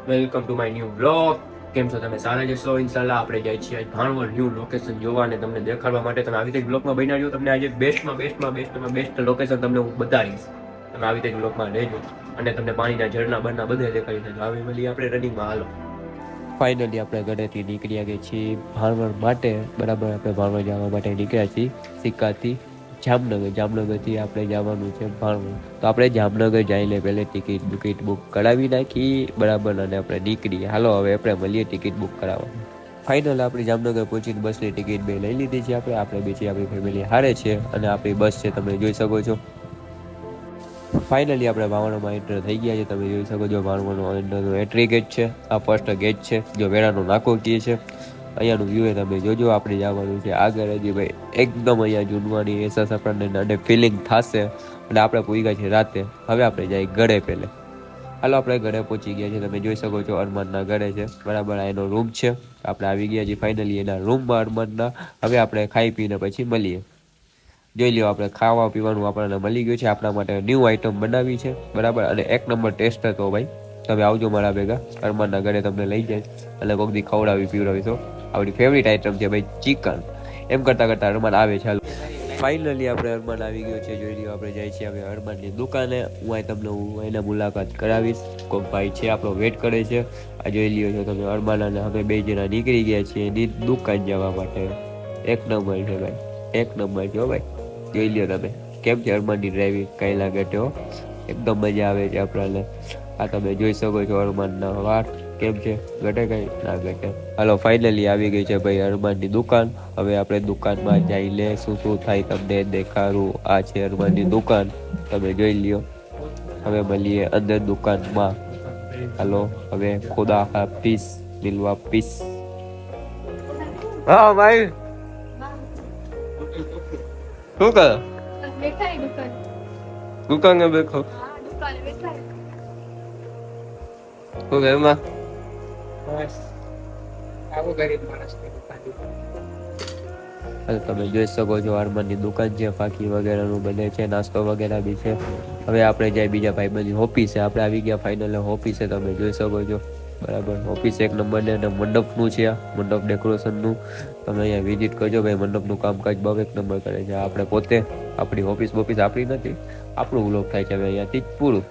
Welcome to my new blog. કેમ છો તમે? સારા જશો ઇન્શાલ્લાહ. આપણે જાય છીએ આજ ભાણવડ ન્યૂ લોકેશન જોવા અને તમને દેખાડવા માટે. તમે આવી રીતે બ્લોગમાં બન્યા રહ્યો, તમને આજે બેસ્ટ લોકેશન તમને હું બતાવીશ. તમે આવી રીતે બ્લોગમાં રહેજો અને તમને પાણીના ઝરણા બરના બધે દેખાડી દેજો. આવી મળીએ આપણે રનિંગમાં. હાલો. ફાઇનલી આપણે ઘરેથી નીકળી ગયા છીએ ભાણવડ માટે. બરાબર, આપણે ભાણવડ જવા માટે નીકળ્યા છીએ સિક્કાથી જામનગરથી આપણે જવાનું છે ભાણવડ. તો આપણે જામનગર જઈને પહેલે ટિકિટ બુક કરાવી નાખી. બરાબર, અને આપણે નીકળીએ. હાલો હવે આપણે મળીએ ટિકિટ બુક કરાવવા. ફાઇનલ આપણી જામનગર પહોંચીને બસની ટિકિટ બે લઈ લીધી છે. આપણે બેચી આપણી ફેમિલી હારે છે અને આપણી બસ છે, તમે જોઈ શકો છો. ફાઇનલી આપણે ભાવનામાં એન્ટર થઈ ગયા છે. તમે જોઈ શકો છો ભાવનાનો અંદરનો એન્ટ્રી ગેટ છે. આ ફર્સ્ટ ગેટ છે, જો વેરાનો નાકો કહે છે. અહીંયાનું વ્યૂ એ તમે જોજો. આપણે જવાનું છે આગળ. હજી ભાઈ એકદમ અહીંયા જૂનવાની એહસાસ આપણને ફિલિંગ થશે. અને આપણે પૂરી છે રાતે. હવે આપણે જઈએ ઘરે પહેલે. હાલો, આપણે ઘરે પહોંચી ગયા છે. તમે જોઈ શકો છો અરમાનના ઘરે છે. બરાબર, આ એનો રૂમ છે. આપણે આવી ગયા છીએ ફાઇનલી એના રૂમમાં અરમાનના. હવે આપણે ખાઈ પીને પછી મળીએ. જોઈ લ્યો, આપણે ખાવા પીવાનું આપણને મળી ગયું છે. આપણા માટે ન્યૂ આઈટમ બનાવી છે. બરાબર, અને એક નંબર ટેસ્ટ હતો ભાઈ. તમે આવજો મારા ભેગા. અરમાનના ઘરે તમને લઈ જાય અને કોઈક દી ખવડાવી પીવડાવી. તો આપણી ફેવરિટ આઈટમ છે ભાઈ ચિકન. એમ કરતાં અરમાન આવે છે. ફાઇનલી આપણે અરમાન આવી ગયો છે. જોઈ લ્યો, આપણે જાય છીએ હવે અરમાનની દુકાને. હું એના મુલાકાત કરાવીશ. કોઈક ભાઈ છે આપણો વેટ કરે છે. આ જોઈ લ્યો છો તમે અરમાન અને અમે બે જણા નીકળી ગયા છીએ એની દુકાન જવા માટે. એક નંબર છે ભાઈ, એક નંબર છે ભાઈ. જોઈ લ્યો તમે કેમ છે અરમાનની ડ્રાઇવિંગ, કઈ લાગે છે? એકદમ મજા આવે છે આપણને. આ તમે જોઈ શકો છો અરમાનના વાળ કેમ છે, ઘટે કઈ ના ઘટે. હાલો, ફાઇનલી આવી ગઈ છે ભાઈ અરમાનની દુકાન. હવે આપણે દુકાનમાં જઈને શું થાય તમને દેખાડું. આ છે અરમાનની દુકાન, તમે જોઈ લ્યો. હવે મળીએ અંદર દુકાનમાં. હાલો, હવે ખુદા હાફિઝ, મિલવા પીસ. હા ભાઈ, શું કરો? દુકાને બેઠો. શું ઘરમાં? બસ આવો ગરીબ માણસની દુકાન. તમે જોઈ શકો છો અરમાનની દુકાન છે. ફાકી વગેરેનું બને છે, નાસ્તો વગેરે બી છે. હવે આપણે જાય બીજા ભાઈબંધની ઓફિસે. આપણે આવી ગયા ફાઇનલ ઓફિસે. તમે જોઈ શકો છો. બરાબર, ઓફિસ એક નંબર ને મંડપનું છે. આ મંડપ ડેકોરેશનનું. તમે અહીંયા વિઝિટ કરજો ભાઈ. મંડપનું કામકાજ બહુ એક નંબર કરે છે. આપણે પોતે આપણી ઓફિસ આપણી નથી, આપણું વ્લોગ થાય છે હવે અહીંયાથી જ પૂરું.